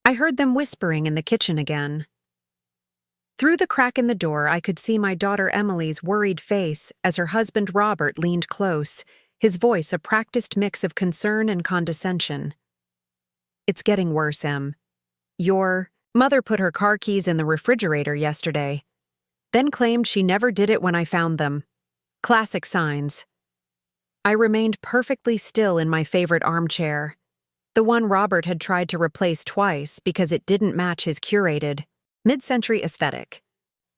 I heard them whispering in the kitchen again. Through the crack in the door, I could see my daughter Emily's worried face as her husband Robert leaned close, his voice a practiced mix of concern and condescension. "It's getting worse, Em. Your mother put her car keys in the refrigerator yesterday, then claimed she never did it when I found them. Classic signs." I remained perfectly still in my favorite armchair, the one Robert had tried to replace twice because it didn't match his curated, mid-century aesthetic.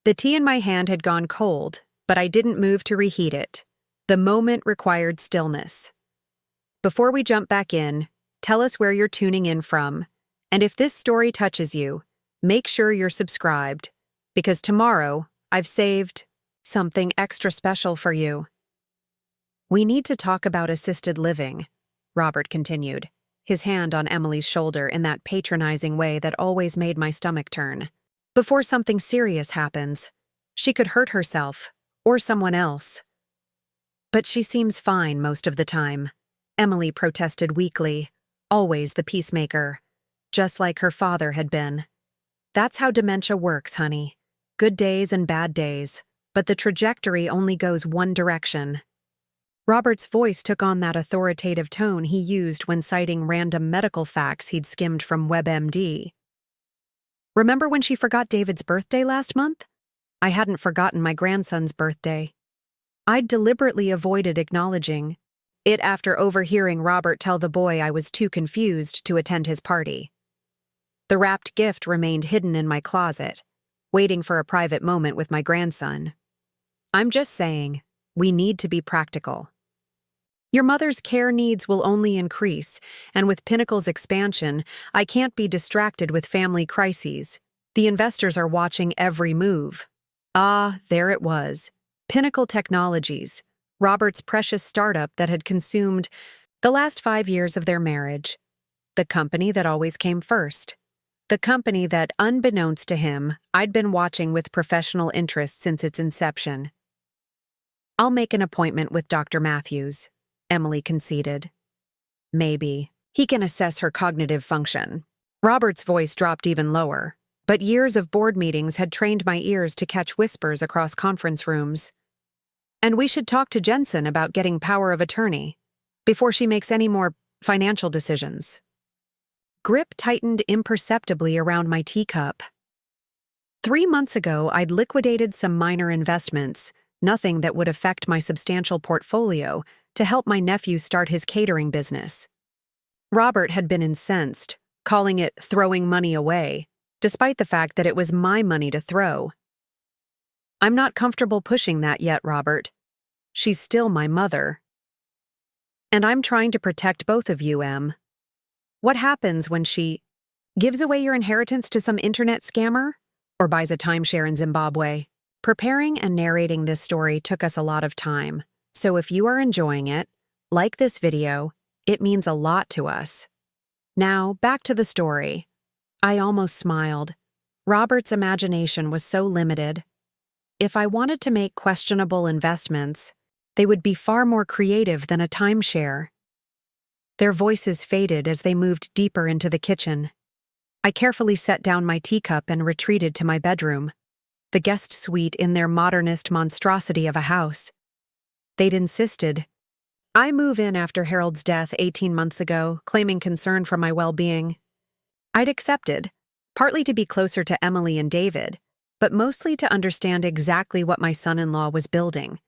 The tea in my hand had gone cold, but I didn't move to reheat it. The moment required stillness. Before we jump back in, tell us where you're tuning in from, and if this story touches you, make sure you're subscribed, because tomorrow I've saved something extra special for you. "We need to talk about assisted living," Robert continued, his hand on Emily's shoulder in that patronizing way that always made my stomach turn. "Before something serious happens, she could hurt herself, or someone else." "But she seems fine most of the time," Emily protested weakly, always the peacemaker, just like her father had been. "That's how dementia works, honey. Good days and bad days, but the trajectory only goes one direction." Robert's voice took on that authoritative tone he used when citing random medical facts he'd skimmed from WebMD. "Remember when she forgot David's birthday last month? I hadn't forgotten my grandson's birthday. I'd deliberately avoided acknowledging it after overhearing Robert tell the boy I was too confused to attend his party. The wrapped gift remained hidden in my closet, waiting for a private moment with my grandson. I'm just saying, we need to be practical. Your mother's care needs will only increase, and with Pinnacle's expansion, I can't be distracted with family crises. The investors are watching every move." Ah, there it was. Pinnacle Technologies, Robert's precious startup that had consumed the last 5 years of their marriage. The company that always came first. The company that, unbeknownst to him, I'd been watching with professional interest since its inception. "I'll make an appointment with Dr. Matthews," Emily conceded. "Maybe. He can assess her cognitive function." Robert's voice dropped even lower, but years of board meetings had trained my ears to catch whispers across conference rooms. "And we should talk to Jensen about getting power of attorney before she makes any more financial decisions." Grip tightened imperceptibly around my teacup. 3 months ago, I'd liquidated some minor investments, nothing that would affect my substantial portfolio, to help my nephew start his catering business. Robert had been incensed, calling it throwing money away, despite the fact that it was my money to throw. "I'm not comfortable pushing that yet, Robert. She's still my mother. And I'm trying to protect both of you, Em. What happens when she gives away your inheritance to some internet scammer or buys a timeshare in Zimbabwe?" Preparing and narrating this story took us a lot of time, so if you are enjoying it, like this video, it means a lot to us. Now, back to the story. I almost smiled. Robert's imagination was so limited. If I wanted to make questionable investments, they would be far more creative than a timeshare. Their voices faded as they moved deeper into the kitchen. I carefully set down my teacup and retreated to my bedroom, the guest suite in their modernist monstrosity of a house. They'd insisted I move in after Harold's death 18 months ago, claiming concern for my well-being. I'd accepted, partly to be closer to Emily and David, but mostly to understand exactly what my son-in-law was building.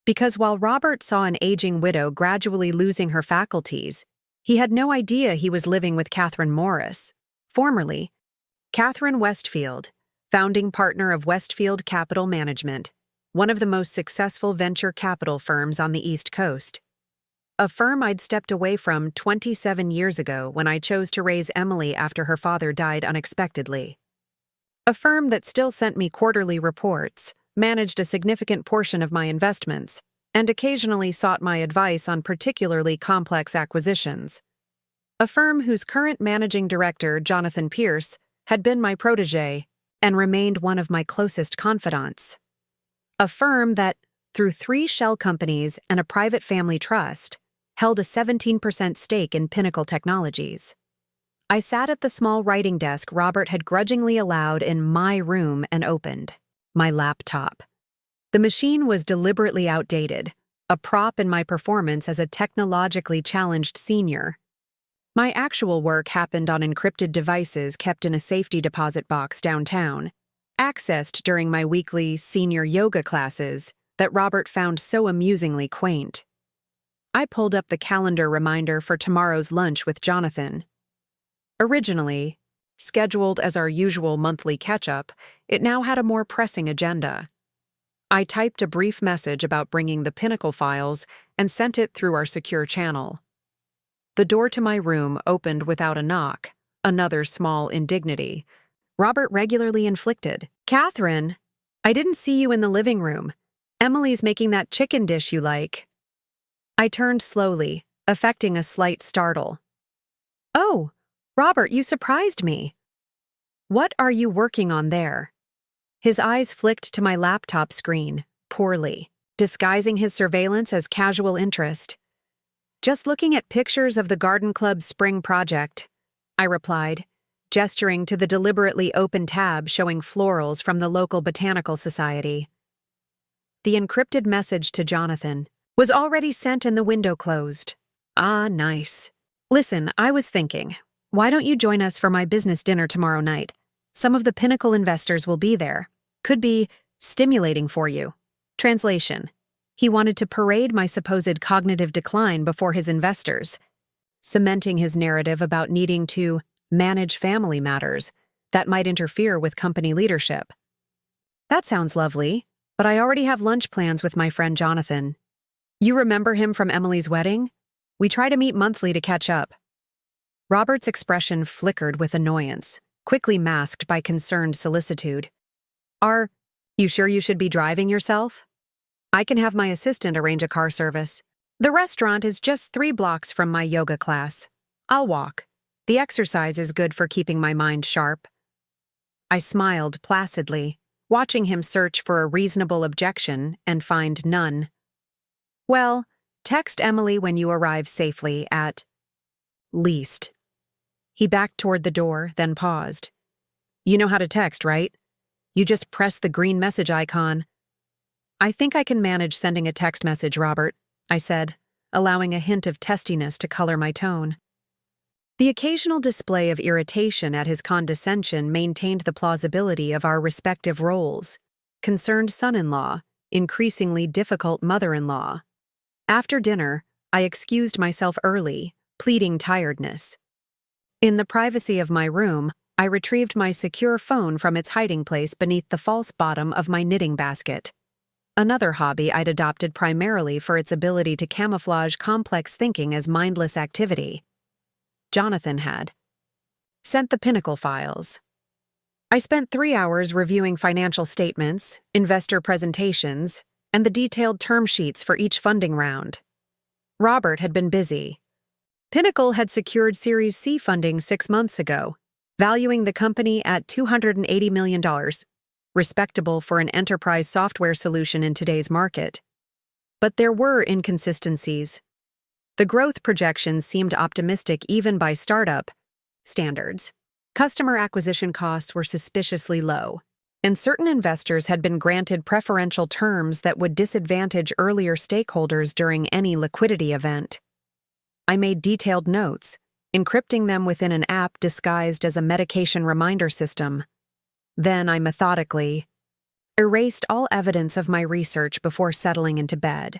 Because while Robert saw an aging widow gradually losing her faculties, he had no idea he was living with Catherine Morris, formerly Catherine Westfield, founding partner of Westfield Capital Management, one of the most successful venture capital firms on the East Coast. A firm I'd stepped away from 27 years ago when I chose to raise Emily after her father died unexpectedly. A firm that still sent me quarterly reports, managed a significant portion of my investments, and occasionally sought my advice on particularly complex acquisitions. A firm whose current managing director, Jonathan Pierce, had been my protégé and remained one of my closest confidants. A firm that, through 3 shell companies and a private family trust, held a 17% stake in Pinnacle Technologies. I sat at the small writing desk Robert had grudgingly allowed in my room and opened my laptop. The machine was deliberately outdated, a prop in my performance as a technologically challenged senior. My actual work happened on encrypted devices kept in a safety deposit box downtown, accessed during my weekly senior yoga classes that Robert found so amusingly quaint. I pulled up the calendar reminder for tomorrow's lunch with Jonathan. Originally scheduled as our usual monthly catch-up, it now had a more pressing agenda. I typed a brief message about bringing the Pinnacle files and sent it through our secure channel. The door to my room opened without a knock, another small indignity Robert regularly inflicted. "Catherine, I didn't see you in the living room. Emily's making that chicken dish you like." I turned slowly, affecting a slight startle. "Oh, Robert, you surprised me. What are you working on there?" His eyes flicked to my laptop screen, poorly, disguising his surveillance as casual interest. "Just looking at pictures of the Garden Club's spring project," I replied, gesturing to the deliberately open tab showing florals from the local botanical society. The encrypted message to Jonathan was already sent and the window closed. Ah, nice. "Listen, I was thinking, why don't you join us for my business dinner tomorrow night? Some of the Pinnacle investors will be there. Could be stimulating for you." Translation: he wanted to parade my supposed cognitive decline before his investors, cementing his narrative about needing to manage family matters that might interfere with company leadership. "That sounds lovely, but I already have lunch plans with my friend Jonathan. You remember him from Emily's wedding? We try to meet monthly to catch up." Robert's expression flickered with annoyance, quickly masked by concerned solicitude. "Are you sure you should be driving yourself? I can have my assistant arrange a car service. The restaurant is just 3 blocks from my yoga class. I'll walk. The exercise is good for keeping my mind sharp." I smiled placidly, watching him search for a reasonable objection and find none. "Well, text Emily when you arrive safely at least." He backed toward the door, then paused. "You know how to text, right? You just press the green message icon." "I think I can manage sending a text message, Robert," I said, allowing a hint of testiness to color my tone. The occasional display of irritation at his condescension maintained the plausibility of our respective roles: concerned son-in-law, increasingly difficult mother-in-law. After dinner, I excused myself early, pleading tiredness. In the privacy of my room, I retrieved my secure phone from its hiding place beneath the false bottom of my knitting basket. Another hobby I'd adopted primarily for its ability to camouflage complex thinking as mindless activity. Jonathan had sent the Pinnacle files. I spent 3 hours reviewing financial statements, investor presentations, and the detailed term sheets for each funding round. Robert had been busy. Pinnacle had secured Series C funding 6 months ago, valuing the company at $280 million, respectable for an enterprise software solution in today's market. But there were inconsistencies. The growth projections seemed optimistic even by startup standards. Customer acquisition costs were suspiciously low, and certain investors had been granted preferential terms that would disadvantage earlier stakeholders during any liquidity event. I made detailed notes, encrypting them within an app disguised as a medication reminder system. Then I methodically erased all evidence of my research before settling into bed.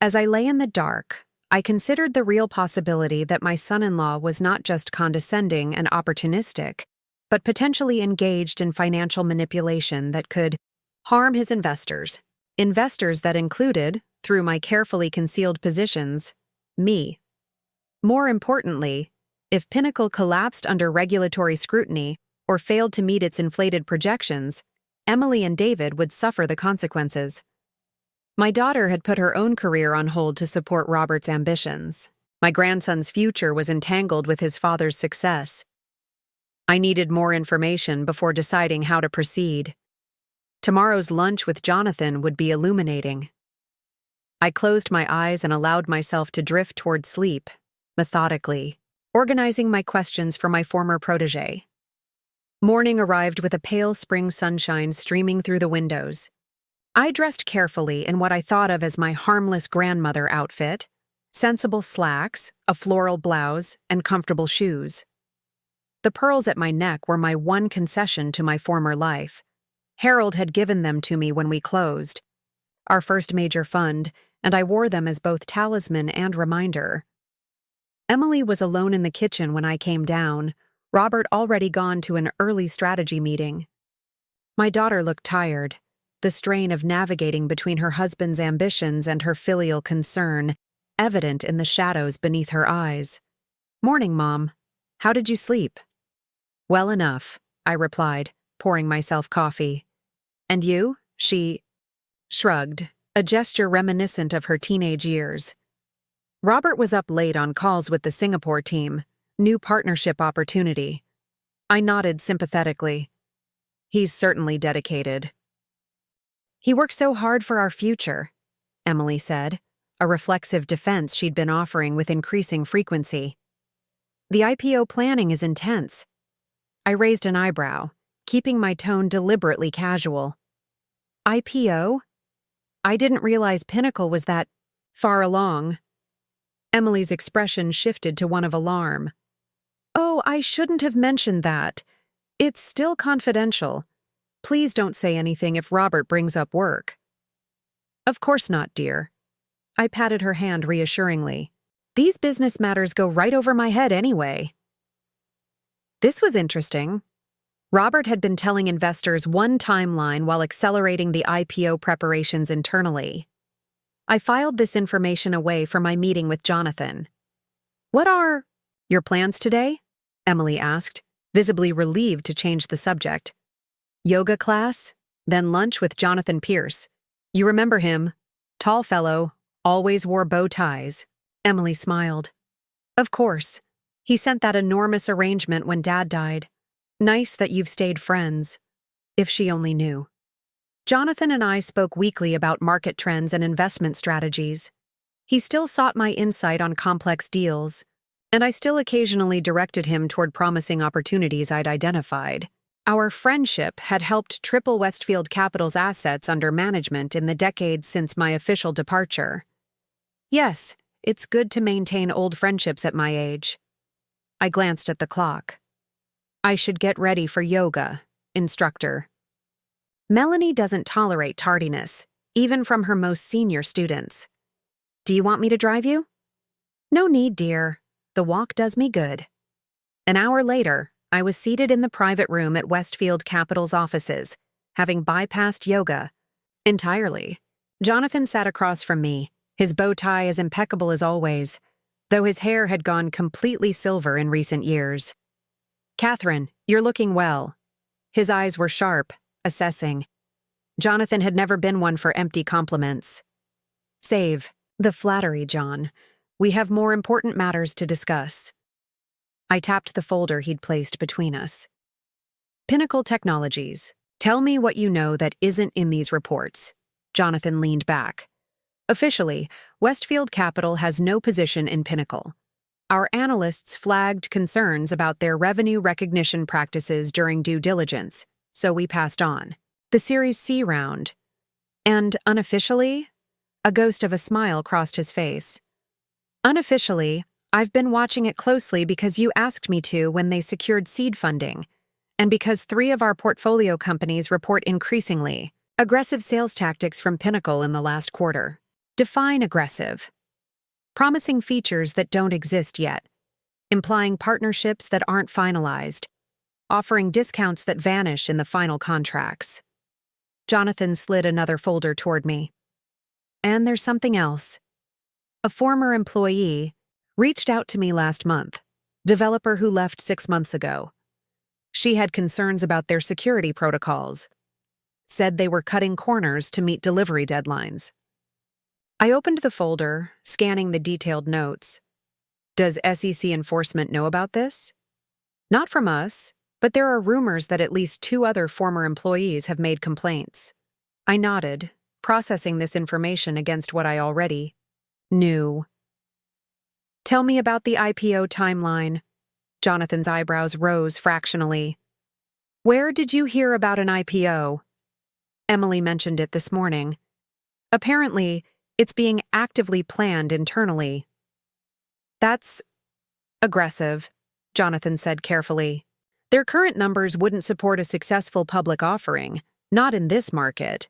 As I lay in the dark, I considered the real possibility that my son-in-law was not just condescending and opportunistic, but potentially engaged in financial manipulation that could harm his investors that included, through my carefully concealed positions, me. More importantly, if Pinnacle collapsed under regulatory scrutiny or failed to meet its inflated projections, Emily and David would suffer the consequences. My daughter had put her own career on hold to support Robert's ambitions. My grandson's future was entangled with his father's success. I needed more information before deciding how to proceed. Tomorrow's lunch with Jonathan would be illuminating. I closed my eyes and allowed myself to drift toward sleep, methodically, organizing my questions for my former protege. Morning arrived with a pale spring sunshine streaming through the windows. I dressed carefully in what I thought of as my harmless grandmother outfit: sensible slacks, a floral blouse, and comfortable shoes. The pearls at my neck were my one concession to my former life. Harold had given them to me when we closed, our first major fund, and I wore them as both talisman and reminder. Emily was alone in the kitchen when I came down, Robert already gone to an early strategy meeting. My daughter looked tired, the strain of navigating between her husband's ambitions and her filial concern evident in the shadows beneath her eyes. "Morning, Mom. How did you sleep?" "Well enough," I replied, pouring myself coffee. "And you?" She shrugged, a gesture reminiscent of her teenage years. "Robert was up late on calls with the Singapore team. New partnership opportunity." I nodded sympathetically. "He's certainly dedicated." "He worked so hard for our future," Emily said, a reflexive defense she'd been offering with increasing frequency. "The IPO planning is intense." I raised an eyebrow, keeping my tone deliberately casual. "IPO? I didn't realize Pinnacle was that far along." Emily's expression shifted to one of alarm. "Oh, I shouldn't have mentioned that. It's still confidential. Please don't say anything if Robert brings up work." "Of course not, dear." I patted her hand reassuringly. "These business matters go right over my head anyway." This was interesting. Robert had been telling investors one timeline while accelerating the IPO preparations internally. I filed this information away for my meeting with Jonathan. "What are your plans today?" Emily asked, visibly relieved to change the subject. "Yoga class, then lunch with Jonathan Pierce. You remember him? Tall fellow, always wore bow ties." Emily smiled. "Of course. He sent that enormous arrangement when Dad died. Nice that you've stayed friends." If she only knew. Jonathan and I spoke weekly about market trends and investment strategies. He still sought my insight on complex deals, and I still occasionally directed him toward promising opportunities I'd identified. Our friendship had helped triple Westfield Capital's assets under management in the decades since my official departure. Yes, it's good to maintain old friendships at my age. I glanced at the clock. "I should get ready for yoga, instructor." Melanie doesn't tolerate tardiness, even from her most senior students. "Do you want me to drive you?" "No need, dear. The walk does me good." An hour later, I was seated in the private room at Westfield Capital's offices, having bypassed yoga entirely. Jonathan sat across from me, his bow tie as impeccable as always, though his hair had gone completely silver in recent years. "Catherine, you're looking well." His eyes were sharp, assessing. Jonathan had never been one for empty compliments. "Save the flattery, John. We have more important matters to discuss." I tapped the folder he'd placed between us. "Pinnacle Technologies. Tell me what you know that isn't in these reports." Jonathan leaned back. "Officially, Westfield Capital has no position in Pinnacle. Our analysts flagged concerns about their revenue recognition practices during due diligence, so we passed on. The Series C round. And unofficially?" A ghost of a smile crossed his face. "Unofficially, I've been watching it closely because you asked me to when they secured seed funding, and because 3 of our portfolio companies report increasingly aggressive sales tactics from Pinnacle in the last quarter." Define aggressive. Promising features that don't exist yet, implying partnerships that aren't finalized, offering discounts that vanish in the final contracts. Jonathan slid another folder toward me. "And there's something else. A former employee reached out to me last month, developer who left 6 months ago. She had concerns about their security protocols, said they were cutting corners to meet delivery deadlines." I opened the folder, scanning the detailed notes. "Does SEC enforcement know about this?" "Not from us, but there are rumors that at least 2 other former employees have made complaints." I nodded, processing this information against what I already knew. Tell me about the IPO timeline. Jonathan's eyebrows rose fractionally. Where did you hear about an IPO? Emily mentioned it this morning. Apparently, it's being actively planned internally. That's aggressive, Jonathan said carefully. Their current numbers wouldn't support a successful public offering, not in this market.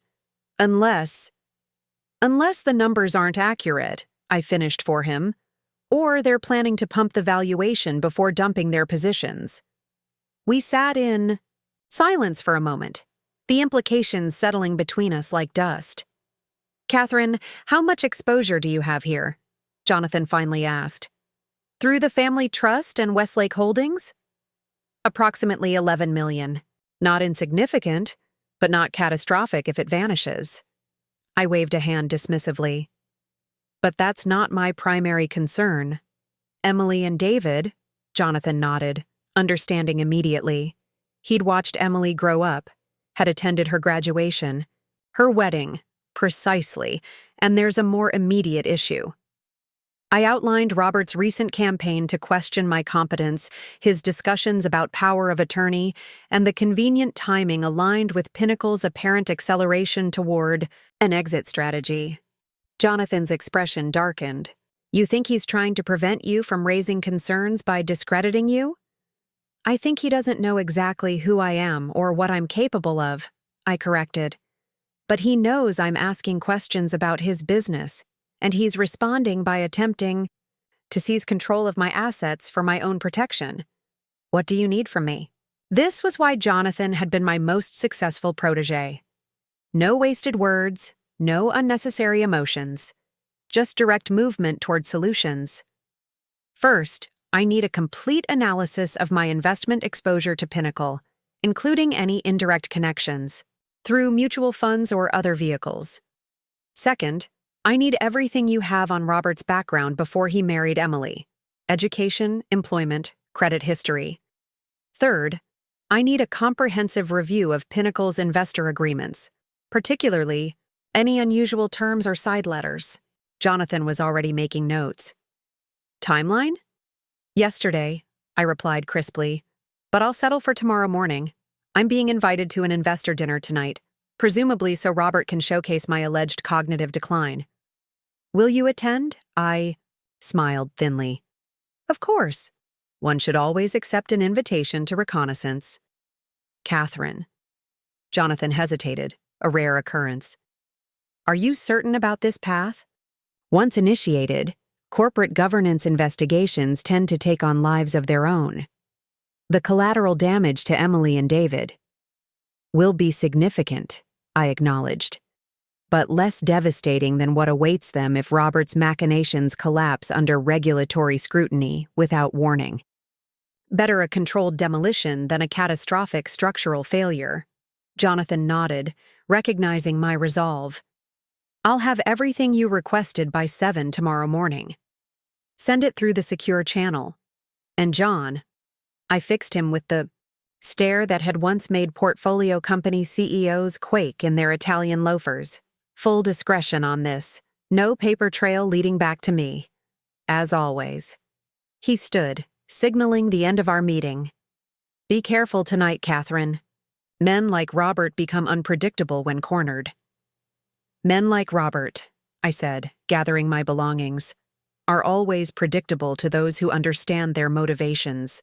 Unless the numbers aren't accurate, I finished for him, or they're planning to pump the valuation before dumping their positions. We sat in silence for a moment, the implications settling between us like dust. Catherine, how much exposure do you have here? Jonathan finally asked. Through the family trust and Westlake Holdings? Approximately 11 million. Not insignificant, but not catastrophic if it vanishes. I waved a hand dismissively. But that's not my primary concern. Emily and David, Jonathan nodded, understanding immediately. He'd watched Emily grow up, had attended her graduation, her wedding, precisely, and there's a more immediate issue. I outlined Robert's recent campaign to question my competence, his discussions about power of attorney, and the convenient timing aligned with Pinnacle's apparent acceleration toward an exit strategy. Jonathan's expression darkened. You think he's trying to prevent you from raising concerns by discrediting you? I think he doesn't know exactly who I am or what I'm capable of, I corrected. But he knows I'm asking questions about his business, and he's responding by attempting to seize control of my assets for my own protection. What do you need from me? This was why Jonathan had been my most successful protege. No wasted words, no unnecessary emotions, just direct movement toward solutions. First, I need a complete analysis of my investment exposure to Pinnacle, including any indirect connections, through mutual funds or other vehicles. Second, I need everything you have on Robert's background before he married Emily: education, employment, credit history. Third, I need a comprehensive review of Pinnacle's investor agreements, particularly any unusual terms or side letters. Jonathan was already making notes. Timeline? Yesterday, I replied crisply, but I'll settle for tomorrow morning. I'm being invited to an investor dinner tonight, presumably so Robert can showcase my alleged cognitive decline. Will you attend? I smiled thinly. Of course. One should always accept an invitation to reconnaissance. Catherine. Jonathan hesitated, a rare occurrence. Are you certain about this path? Once initiated, corporate governance investigations tend to take on lives of their own. The collateral damage to Emily and David will be significant, I acknowledged, but less devastating than what awaits them if Robert's machinations collapse under regulatory scrutiny without warning. Better a controlled demolition than a catastrophic structural failure. Jonathan nodded, recognizing my resolve. I'll have everything you requested by 7 tomorrow morning. Send it through the secure channel. And John, I fixed him with the stare that had once made portfolio company CEOs quake in their Italian loafers. Full discretion on this. No paper trail leading back to me. As always. He stood, signaling the end of our meeting. Be careful tonight, Catherine. Men like Robert become unpredictable when cornered. Men like Robert, I said, gathering my belongings, are always predictable to those who understand their motivations.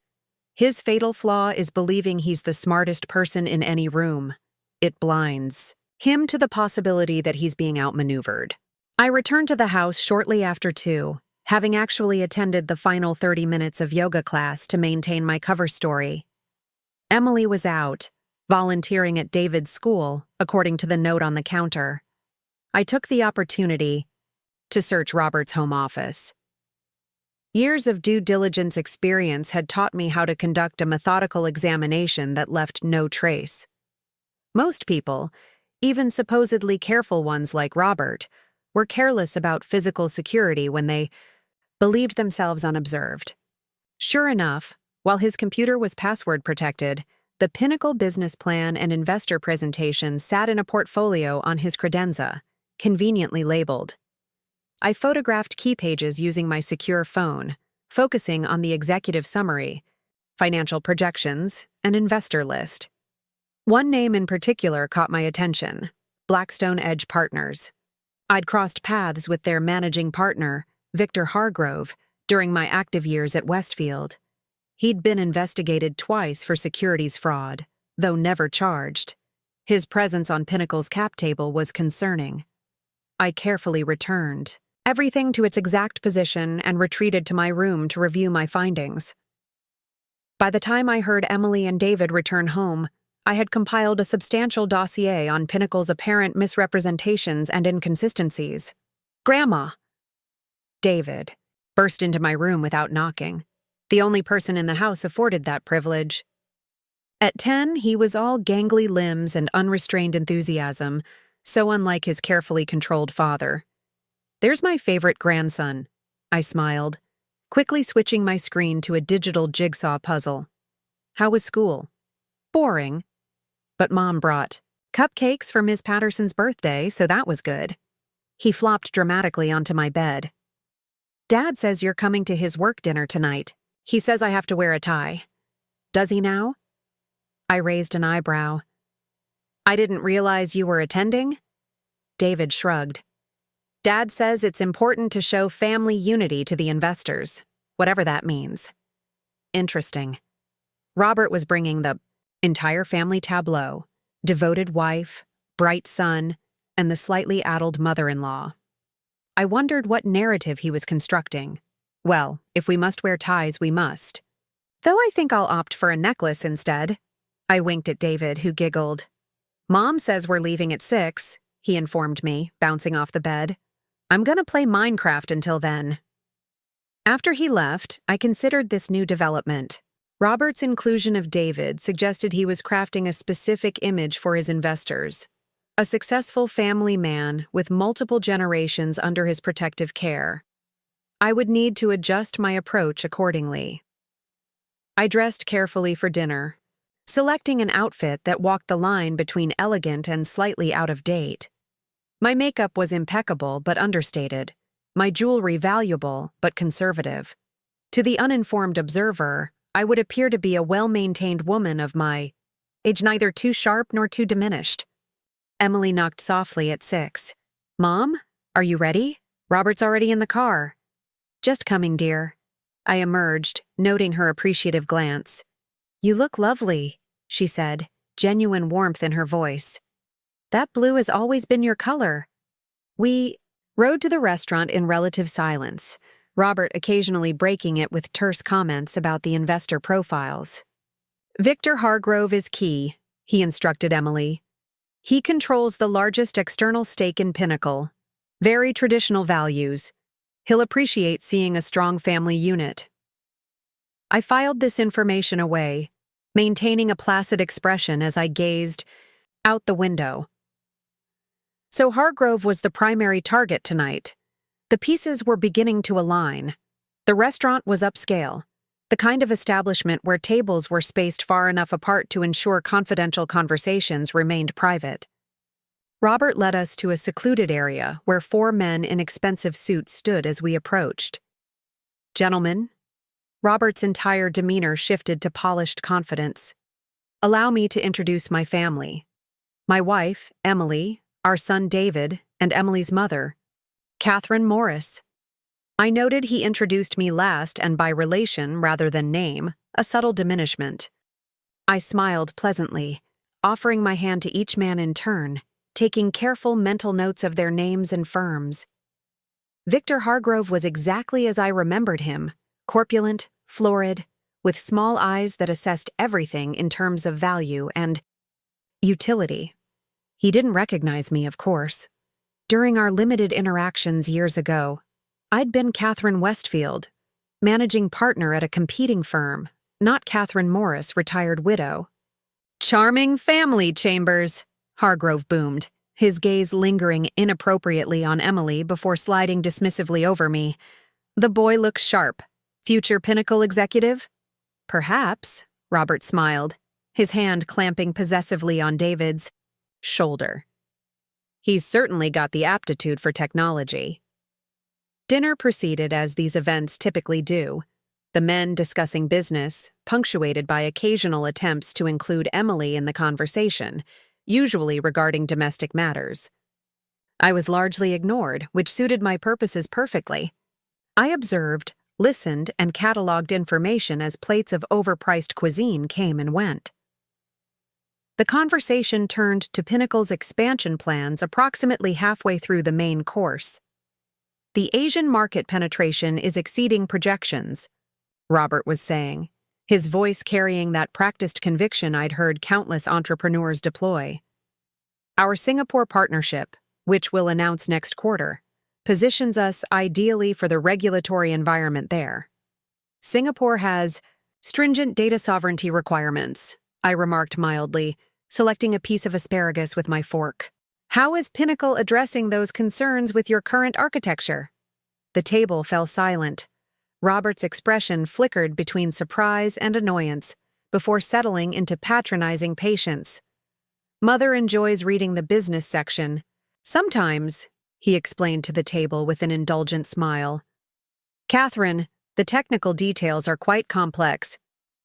His fatal flaw is believing he's the smartest person in any room. It blinds him to the possibility that he's being outmaneuvered. I returned to the house shortly after 2, having actually attended the final 30 minutes of yoga class to maintain my cover story. Emily was out, volunteering at David's school, according to the note on the counter. I took the opportunity to search Robert's home office. Years of due diligence experience had taught me how to conduct a methodical examination that left no trace. Most people, even supposedly careful ones like Robert, were careless about physical security when they believed themselves unobserved. Sure enough, while his computer was password protected, the Pinnacle business plan and investor presentation sat in a portfolio on his credenza, conveniently labeled. I photographed key pages using my secure phone, focusing on the executive summary, financial projections, and investor list. One name in particular caught my attention: Blackstone Edge Partners. I'd crossed paths with their managing partner, Victor Hargrove, during my active years at Westfield. He'd been investigated twice for securities fraud, though never charged. His presence on Pinnacle's cap table was concerning. I carefully returned everything to its exact position and retreated to my room to review my findings. By the time I heard Emily and David return home, I had compiled a substantial dossier on Pinnacle's apparent misrepresentations and inconsistencies. "Grandma!" David burst into my room without knocking. The only person in the house afforded that privilege. At 10, he was all gangly limbs and unrestrained enthusiasm, so unlike his carefully controlled father. "There's my favorite grandson," I smiled, quickly switching my screen to a digital jigsaw puzzle. "How was school?" "Boring. But Mom brought cupcakes for Miss Patterson's birthday, so that was good." He flopped dramatically onto my bed. "Dad says you're coming to his work dinner tonight. He says I have to wear a tie." "Does he now?" I raised an eyebrow. "I didn't realize you were attending?" David shrugged. "Dad says it's important to show family unity to the investors, whatever that means." Interesting. Robert was bringing the entire family tableau: devoted wife, bright son, and the slightly addled mother-in-law. I wondered what narrative he was constructing. Well, if we must wear ties, we must. Though I think I'll opt for a necklace instead. I winked at David, who giggled. "Mom says we're leaving at 6, he informed me, bouncing off the bed. "I'm gonna play Minecraft until then." After he left, I considered this new development. Robert's inclusion of David suggested he was crafting a specific image for his investors: a successful family man with multiple generations under his protective care. I would need to adjust my approach accordingly. I dressed carefully for dinner, selecting an outfit that walked the line between elegant and slightly out of date. My makeup was impeccable but understated, my jewelry valuable but conservative. To the uninformed observer, I would appear to be a well-maintained woman of my age, neither too sharp nor too diminished. Emily knocked softly at 6. "Mom, are you ready? Robert's already in the car." "Just coming, dear." I emerged, noting her appreciative glance. "You look lovely," she said, genuine warmth in her voice. "That blue has always been your color." We rode to the restaurant in relative silence, Robert occasionally breaking it with terse comments about the investor profiles. "Victor Hargrove is key," he instructed Emily. "He controls the largest external stake in Pinnacle. Very traditional values. He'll appreciate seeing a strong family unit." I filed this information away, maintaining a placid expression as I gazed out the window. So Hargrove was the primary target tonight. The pieces were beginning to align. The restaurant was upscale, the kind of establishment where tables were spaced far enough apart to ensure confidential conversations remained private. Robert led us to a secluded area where 4 men in expensive suits stood as we approached. "Gentlemen," Robert's entire demeanor shifted to polished confidence. "Allow me to introduce my family. My wife, Emily, our son David, and Emily's mother, Catherine Morris." I noted he introduced me last and by relation rather than name, a subtle diminishment. I smiled pleasantly, offering my hand to each man in turn, taking careful mental notes of their names and firms. Victor Hargrove was exactly as I remembered him: corpulent, florid, with small eyes that assessed everything in terms of value and utility. He didn't recognize me, of course. During our limited interactions years ago, I'd been Catherine Westfield, managing partner at a competing firm, not Catherine Morris, retired widow. "Charming family, Chambers," Hargrove boomed, his gaze lingering inappropriately on Emily before sliding dismissively over me. "The boy looks sharp. Future Pinnacle executive?" "Perhaps," Robert smiled, his hand clamping possessively on David's shoulder. "He's certainly got the aptitude for technology." Dinner proceeded as these events typically do, the men discussing business, punctuated by occasional attempts to include Emily in the conversation, usually regarding domestic matters. I was largely ignored, which suited my purposes perfectly. I observed, listened, and cataloged information as plates of overpriced cuisine came and went. The conversation turned to Pinnacle's expansion plans approximately halfway through the main course. The Asian market penetration is exceeding projections, Robert was saying, his voice carrying that practiced conviction I'd heard countless entrepreneurs deploy. Our Singapore partnership, which we'll announce next quarter, positions us ideally for the regulatory environment there. Singapore has stringent data sovereignty requirements, I remarked mildly, selecting a piece of asparagus with my fork. How is Pinnacle addressing those concerns with your current architecture? The table fell silent. Robert's expression flickered between surprise and annoyance, before settling into patronizing patience. Mother enjoys reading the business section. Sometimes, he explained to the table with an indulgent smile. Catherine, the technical details are quite complex,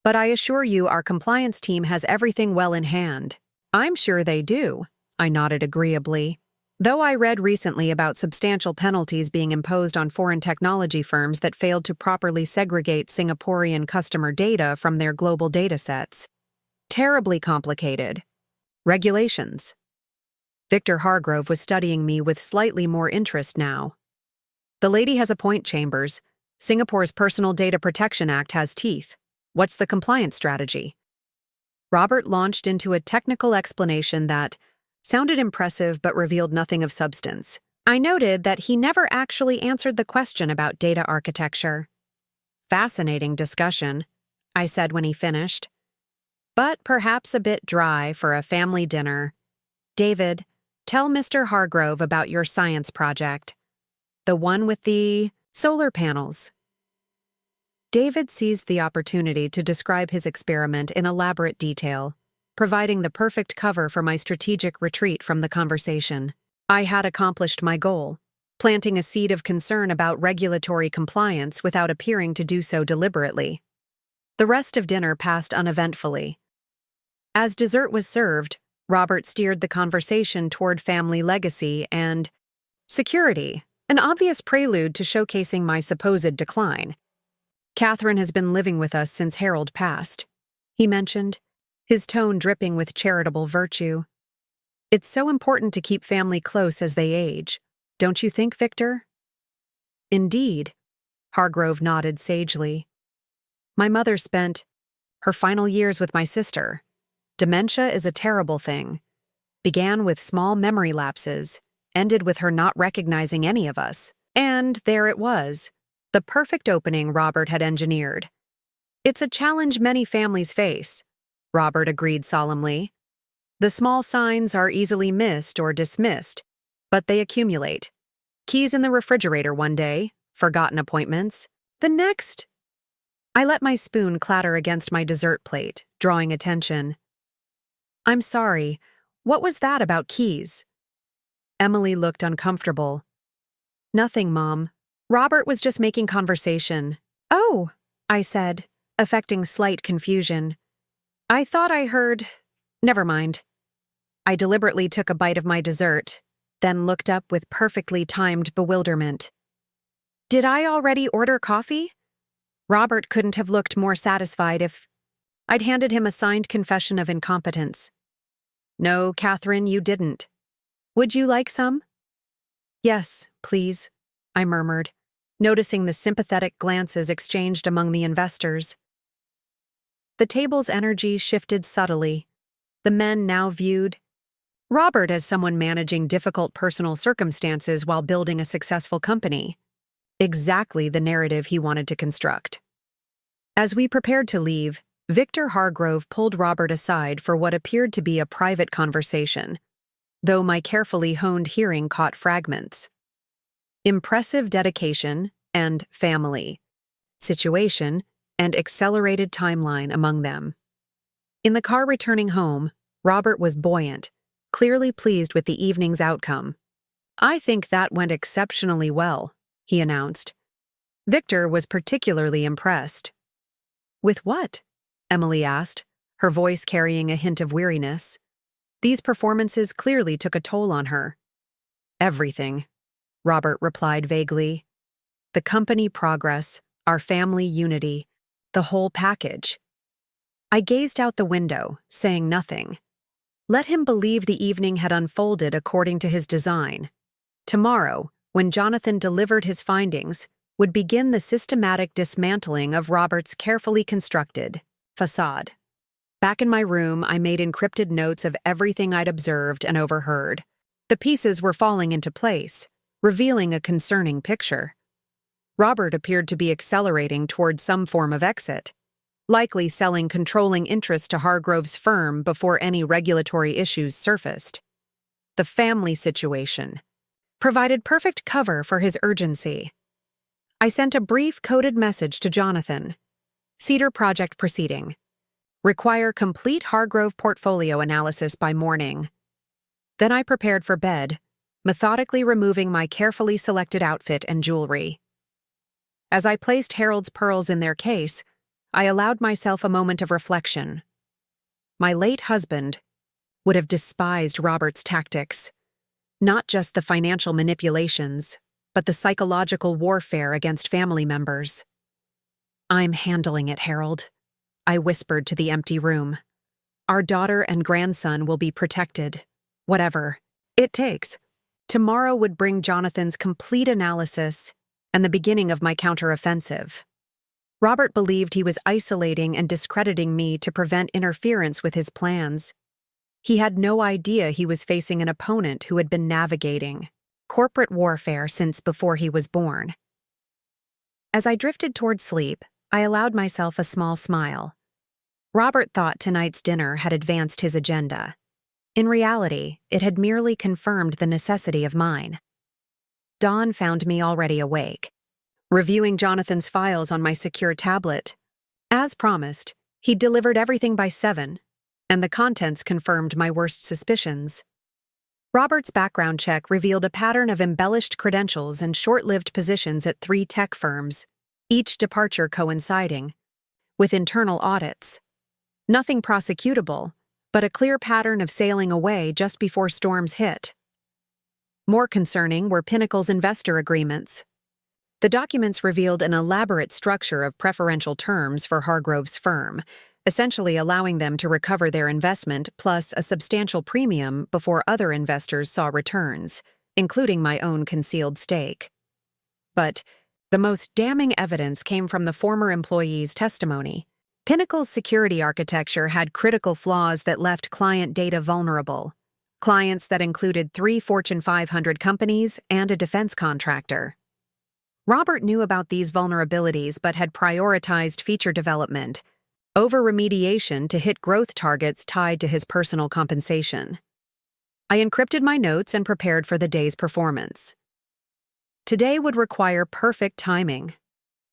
but I assure you our compliance team has everything well in hand. I'm sure they do, I nodded agreeably. Though I read recently about substantial penalties being imposed on foreign technology firms that failed to properly segregate Singaporean customer data from their global datasets. Terribly complicated. Regulations. Victor Hargrove was studying me with slightly more interest now. The lady has a point, Chambers. Singapore's Personal Data Protection Act has teeth. What's the compliance strategy? Robert launched into a technical explanation that sounded impressive but revealed nothing of substance. I noted that he never actually answered the question about data architecture. Fascinating discussion, I said when he finished. But perhaps a bit dry for a family dinner. David, tell Mr. Hargrove about your science project. The one with the solar panels. David seized the opportunity to describe his experiment in elaborate detail, providing the perfect cover for my strategic retreat from the conversation. I had accomplished my goal, planting a seed of concern about regulatory compliance without appearing to do so deliberately. The rest of dinner passed uneventfully. As dessert was served, Robert steered the conversation toward family legacy and security, an obvious prelude to showcasing my supposed decline. Catherine has been living with us since Harold passed, he mentioned, his tone dripping with charitable virtue. It's so important to keep family close as they age, don't you think, Victor? Indeed, Hargrove nodded sagely. My mother spent her final years with my sister. Dementia is a terrible thing. Began with small memory lapses, ended with her not recognizing any of us, and there it was, the perfect opening Robert had engineered. It's a challenge many families face, Robert agreed solemnly. The small signs are easily missed or dismissed, but they accumulate. Keys in the refrigerator one day, forgotten appointments. The next. I let my spoon clatter against my dessert plate, drawing attention. I'm sorry, what was that about keys? Emily looked uncomfortable. Nothing, Mom. Robert was just making conversation. Oh, I said, affecting slight confusion. I thought I heard… Never mind. I deliberately took a bite of my dessert, then looked up with perfectly timed bewilderment. Did I already order coffee? Robert couldn't have looked more satisfied if I'd handed him a signed confession of incompetence. No, Catherine, you didn't. Would you like some? Yes, please, I murmured, noticing the sympathetic glances exchanged among the investors. The table's energy shifted subtly. The men now viewed Robert as someone managing difficult personal circumstances while building a successful company. Exactly the narrative he wanted to construct. As we prepared to leave, Victor Hargrove pulled Robert aside for what appeared to be a private conversation, though my carefully honed hearing caught fragments. Impressive dedication and family, situation, and accelerated timeline among them. In the car returning home, Robert was buoyant, clearly pleased with the evening's outcome. I think that went exceptionally well, he announced. Victor was particularly impressed. With what? Emily asked, her voice carrying a hint of weariness. These performances clearly took a toll on her. Everything, Robert replied vaguely. The company progress, our family unity, the whole package. I gazed out the window, saying nothing. Let him believe the evening had unfolded according to his design. Tomorrow, when Jonathan delivered his findings, would begin the systematic dismantling of Robert's carefully constructed facade. Back in my room, I made encrypted notes of everything I'd observed and overheard. The pieces were falling into place, revealing a concerning picture. Robert appeared to be accelerating toward some form of exit, likely selling controlling interest to Hargrove's firm before any regulatory issues surfaced. The family situation provided perfect cover for his urgency. I sent a brief coded message to Jonathan. Cedar project proceeding. Require complete Hargrove portfolio analysis by morning. Then I prepared for bed, methodically removing my carefully selected outfit and jewelry. As I placed Harold's pearls in their case, I allowed myself a moment of reflection. My late husband would have despised Robert's tactics, not just the financial manipulations, but the psychological warfare against family members. I'm handling it, Harold, I whispered to the empty room. Our daughter and grandson will be protected, whatever it takes. Tomorrow would bring Jonathan's complete analysis and the beginning of my counteroffensive. Robert believed he was isolating and discrediting me to prevent interference with his plans. He had no idea he was facing an opponent who had been navigating corporate warfare since before he was born. As I drifted toward sleep, I allowed myself a small smile. Robert thought tonight's dinner had advanced his agenda. In reality, it had merely confirmed the necessity of mine. Dawn found me already awake, reviewing Jonathan's files on my secure tablet. As promised, he'd delivered everything by 7, and the contents confirmed my worst suspicions. Robert's background check revealed a pattern of embellished credentials and short-lived positions at 3 tech firms, each departure coinciding with internal audits. Nothing prosecutable, but a clear pattern of sailing away just before storms hit. More concerning were Pinnacle's investor agreements. The documents revealed an elaborate structure of preferential terms for Hargrove's firm, essentially allowing them to recover their investment plus a substantial premium before other investors saw returns, including my own concealed stake. But the most damning evidence came from the former employee's testimony. Pinnacle's security architecture had critical flaws that left client data vulnerable. Clients that included 3 Fortune 500 companies and a defense contractor. Robert knew about these vulnerabilities but had prioritized feature development over remediation to hit growth targets tied to his personal compensation. I encrypted my notes and prepared for the day's performance. Today would require perfect timing.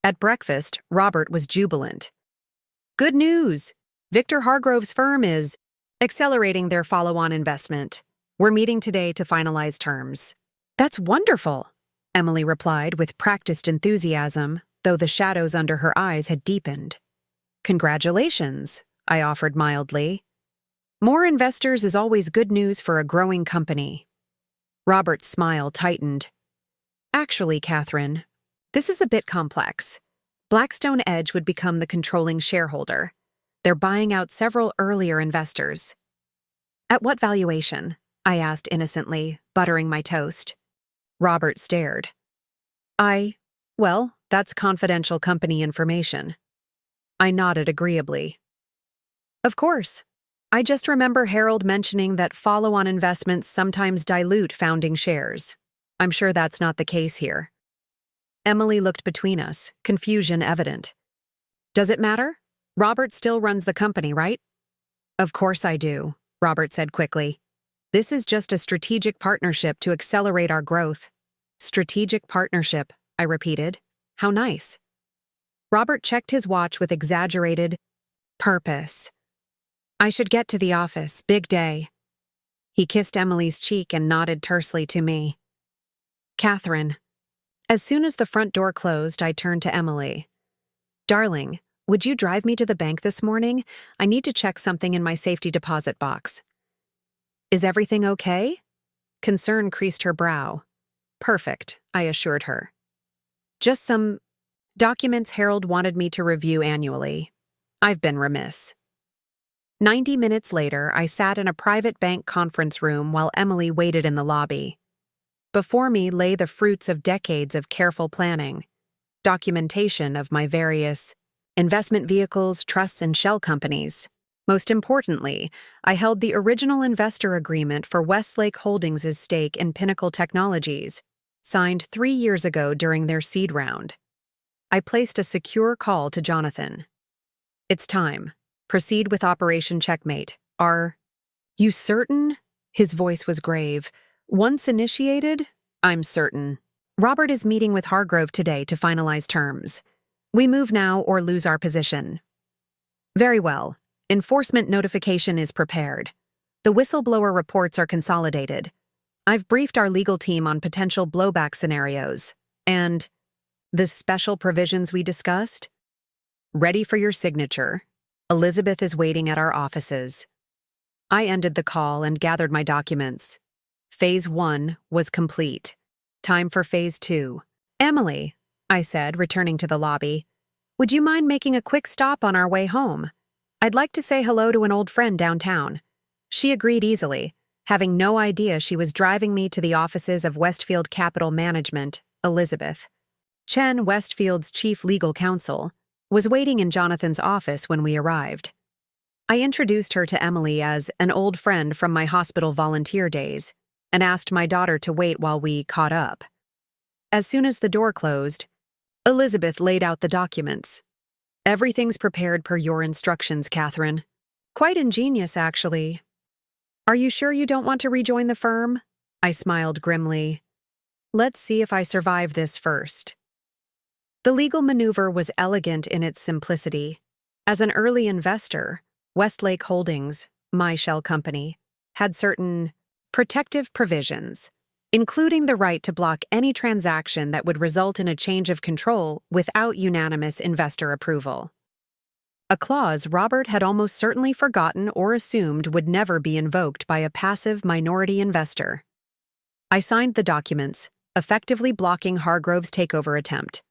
At breakfast, Robert was jubilant. Good news! Victor Hargrove's firm is accelerating their follow-on investment. We're meeting today to finalize terms. That's wonderful, Emily replied with practiced enthusiasm, though the shadows under her eyes had deepened. Congratulations, I offered mildly. More investors is always good news for a growing company. Robert's smile tightened. Actually, Catherine, this is a bit complex. Blackstone Edge would become the controlling shareholder. They're buying out several earlier investors. At what valuation? I asked innocently, buttering my toast. Robert stared. Well, that's confidential company information. I nodded agreeably. Of course. I just remember Harold mentioning that follow-on investments sometimes dilute founding shares. I'm sure that's not the case here. Emily looked between us, confusion evident. Does it matter? Robert still runs the company, right? Of course I do, Robert said quickly. This is just a strategic partnership to accelerate our growth. Strategic partnership, I repeated. How nice. Robert checked his watch with exaggerated purpose. I should get to the office, big day. He kissed Emily's cheek and nodded tersely to me. Catherine. As soon as the front door closed, I turned to Emily. "Darling, would you drive me to the bank this morning? I need to check something in my safety deposit box." "Is everything okay?" Concern creased her brow. "Perfect," I assured her. "Just some documents Harold wanted me to review annually. I've been remiss." 90 minutes later, I sat in a private bank conference room while Emily waited in the lobby. Before me lay the fruits of decades of careful planning, documentation of my various investment vehicles, trusts, and shell companies. Most importantly, I held the original investor agreement for Westlake Holdings' stake in Pinnacle Technologies, signed 3 years ago during their seed round. I placed a secure call to Jonathan. "It's time. Proceed with Operation Checkmate. Are you certain?" His voice was grave. "Once initiated, I'm certain. Robert is meeting with Hargrove today to finalize terms. We move now or lose our position." "Very well. Enforcement notification is prepared. The whistleblower reports are consolidated. I've briefed our legal team on potential blowback scenarios. And the special provisions we discussed? Ready for your signature. Elizabeth is waiting at our offices." I ended the call and gathered my documents. Phase 1 was complete. Time for Phase 2. "Emily," I said, returning to the lobby, "would you mind making a quick stop on our way home? I'd like to say hello to an old friend downtown." She agreed easily, having no idea she was driving me to the offices of Westfield Capital Management. Elizabeth, Chen, Westfield's chief legal counsel, was waiting in Jonathan's office when we arrived. I introduced her to Emily as an old friend from my hospital volunteer days and asked my daughter to wait while we caught up. As soon as the door closed, Elizabeth laid out the documents. "Everything's prepared per your instructions, Catherine. Quite ingenious, actually. Are you sure you don't want to rejoin the firm?" I smiled grimly. "Let's see if I survive this first." The legal maneuver was elegant in its simplicity. As an early investor, Westlake Holdings, my shell company, had certain protective provisions, including the right to block any transaction that would result in a change of control without unanimous investor approval. A clause Robert had almost certainly forgotten or assumed would never be invoked by a passive minority investor. I signed the documents, effectively blocking Hargrove's takeover attempt.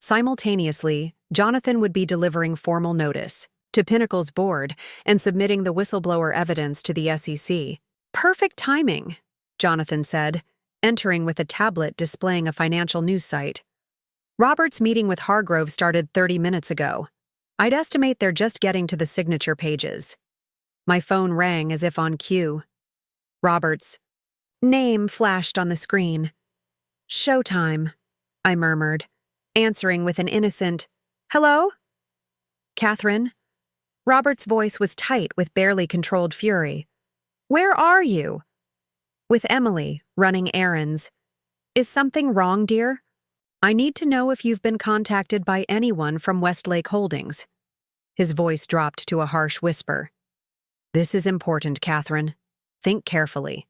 Simultaneously, Jonathan would be delivering formal notice to Pinnacle's board and submitting the whistleblower evidence to the SEC. "Perfect timing," Jonathan said, entering with a tablet displaying a financial news site. "Robert's meeting with Hargrove started 30 minutes ago. I'd estimate they're just getting to the signature pages." My phone rang as if on cue. Robert's name flashed on the screen. "Showtime," I murmured, answering with an innocent, "Hello?" "Catherine?" Robert's voice was tight with barely controlled fury. "Where are you?" "With Emily, running errands. Is something wrong, dear? I need to know if you've been contacted by anyone from Westlake Holdings." His voice dropped to a harsh whisper. "This is important, Catherine. Think carefully."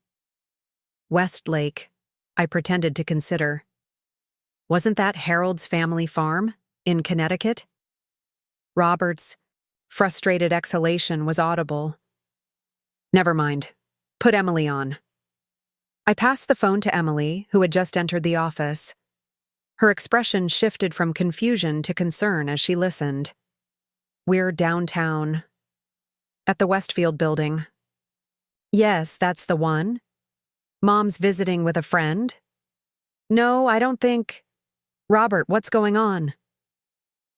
Westlake, I pretended to consider. Wasn't that Harold's family farm in Connecticut? Robert's frustrated exhalation was audible. "Never mind. Put Emily on." I passed the phone to Emily, who had just entered the office. Her expression shifted from confusion to concern as she listened. "We're downtown. At the Westfield building." "Yes, that's the one. Mom's visiting with a friend?" "No, I don't think—" "Robert, what's going on?"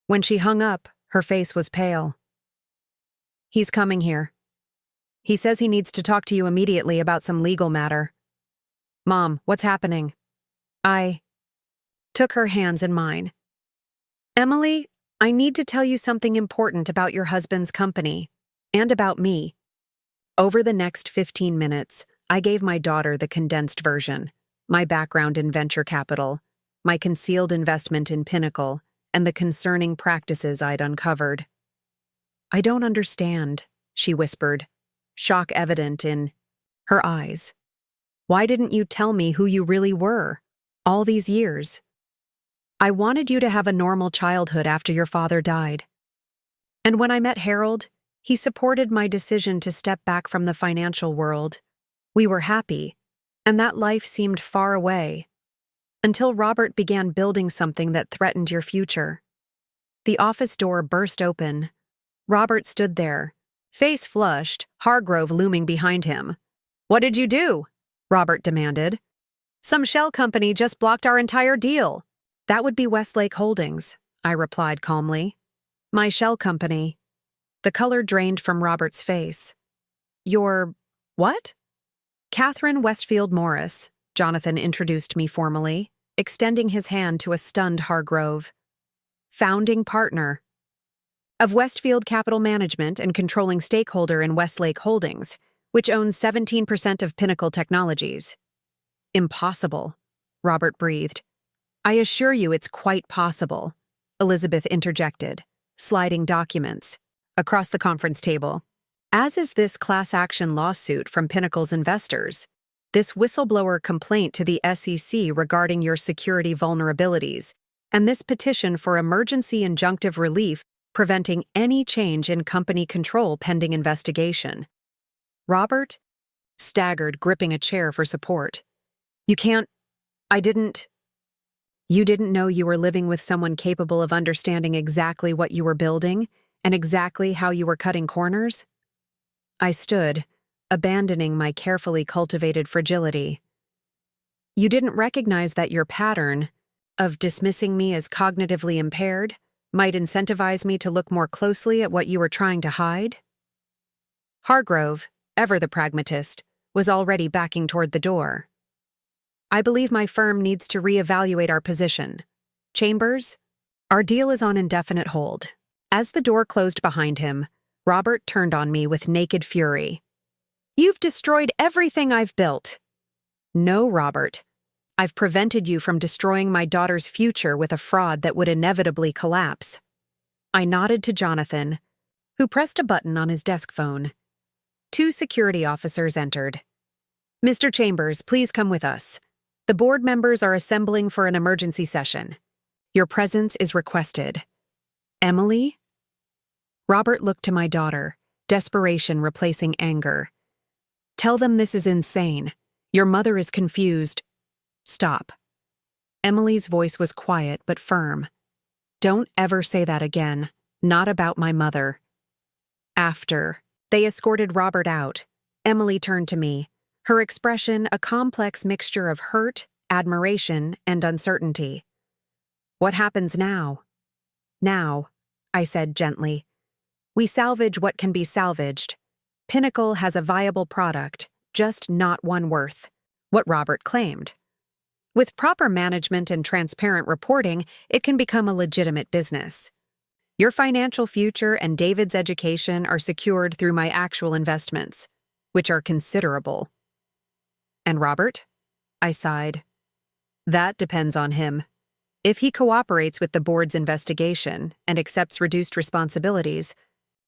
When she hung up, her face was pale. "He's coming here. He says he needs to talk to you immediately about some legal matter." "Mom, what's happening?" I took her hands in mine. "Emily, I need to tell you something important about your husband's company, and about me." Over the next 15 minutes, I gave my daughter the condensed version, my background in venture capital, my concealed investment in Pinnacle, and the concerning practices I'd uncovered. "I don't understand," she whispered, shock evident in her eyes. "Why didn't you tell me who you really were all these years?" I wanted you to have a normal childhood after your father died. And when I met Harold, he supported my decision to step back from the financial world. We were happy, and that life seemed far away, until Robert began building something that threatened your future. The office door burst open. Robert stood there, face flushed, Hargrove looming behind him. "What did you do?" Robert demanded. "Some shell company just blocked our entire deal." "That would be Westlake Holdings," I replied calmly. "My shell company." The color drained from Robert's face. "Your what?" "Catherine Westfield Morris," Jonathan introduced me formally, extending his hand to a stunned Hargrove. "Founding partner of Westfield Capital Management and controlling stakeholder in Westlake Holdings, which owns 17% of Pinnacle Technologies." "Impossible," Robert breathed. "I assure you it's quite possible," Elizabeth interjected, sliding documents across the conference table. "As is this class action lawsuit from Pinnacle's investors, this whistleblower complaint to the SEC regarding your security vulnerabilities, and this petition for emergency injunctive relief preventing any change in company control pending investigation." Robert staggered, gripping a chair for support. "You can't. You didn't know you were living with someone capable of understanding exactly what you were building and exactly how you were cutting corners?" I stood, abandoning my carefully cultivated fragility. "You didn't recognize that your pattern of dismissing me as cognitively impaired might incentivize me to look more closely at what you were trying to hide?" Hargrove, ever the pragmatist, was already backing toward the door. "I believe my firm needs to reevaluate our position. Chambers, our deal is on indefinite hold." As the door closed behind him, Robert turned on me with naked fury. "You've destroyed everything I've built." "No, Robert. I've prevented you from destroying my daughter's future with a fraud that would inevitably collapse." I nodded to Jonathan, who pressed a button on his desk phone. 2 security officers entered. "Mr. Chambers, please come with us. The board members are assembling for an emergency session. Your presence is requested." "Emily?" Robert looked to my daughter, desperation replacing anger. "Tell them this is insane. Your mother is confused." "Stop." Emily's voice was quiet but firm. "Don't ever say that again. Not about my mother." After they escorted Robert out, Emily turned to me, her expression a complex mixture of hurt, admiration, and uncertainty. "What happens now?" "Now," I said gently, "we salvage what can be salvaged. Pinnacle has a viable product, just not one worth what Robert claimed. With proper management and transparent reporting, it can become a legitimate business. Your financial future and David's education are secured through my actual investments, which are considerable." "And Robert?" I sighed. "That depends on him. If he cooperates with the board's investigation and accepts reduced responsibilities,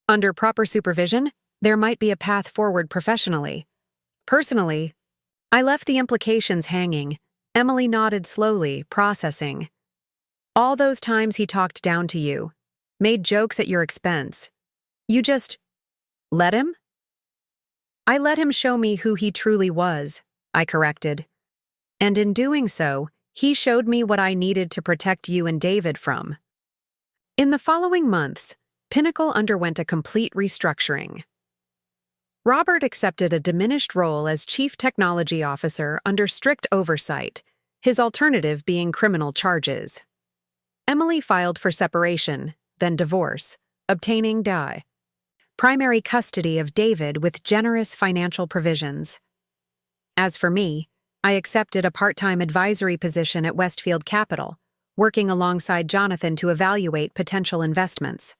under proper supervision, there might be a path forward professionally. Personally, I left the implications hanging." Emily nodded slowly, processing. "All those times he talked down to you, made jokes at your expense. You just let him?" "I let him show me who he truly was," I corrected. "And in doing so, he showed me what I needed to protect you and David from." In the following months, Pinnacle underwent a complete restructuring. Robert accepted a diminished role as Chief Technology Officer under strict oversight, his alternative being criminal charges. Emily filed for separation, then divorce, obtaining primary custody of David with generous financial provisions. As for me, I accepted a part-time advisory position at Westfield Capital, working alongside Jonathan to evaluate potential investments.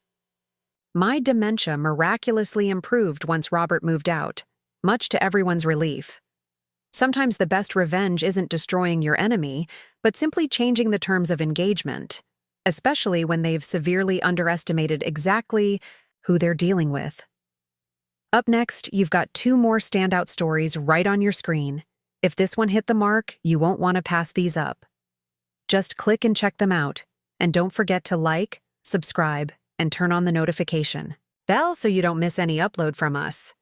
My dementia miraculously improved once Robert moved out, much to everyone's relief. Sometimes the best revenge isn't destroying your enemy, but simply changing the terms of engagement, especially when they've severely underestimated exactly who they're dealing with. Up next, you've got 2 more standout stories right on your screen. If this one hit the mark, you won't want to pass these up. Just click and check them out. And don't forget to like, subscribe, and turn on the notification bell so you don't miss any upload from us.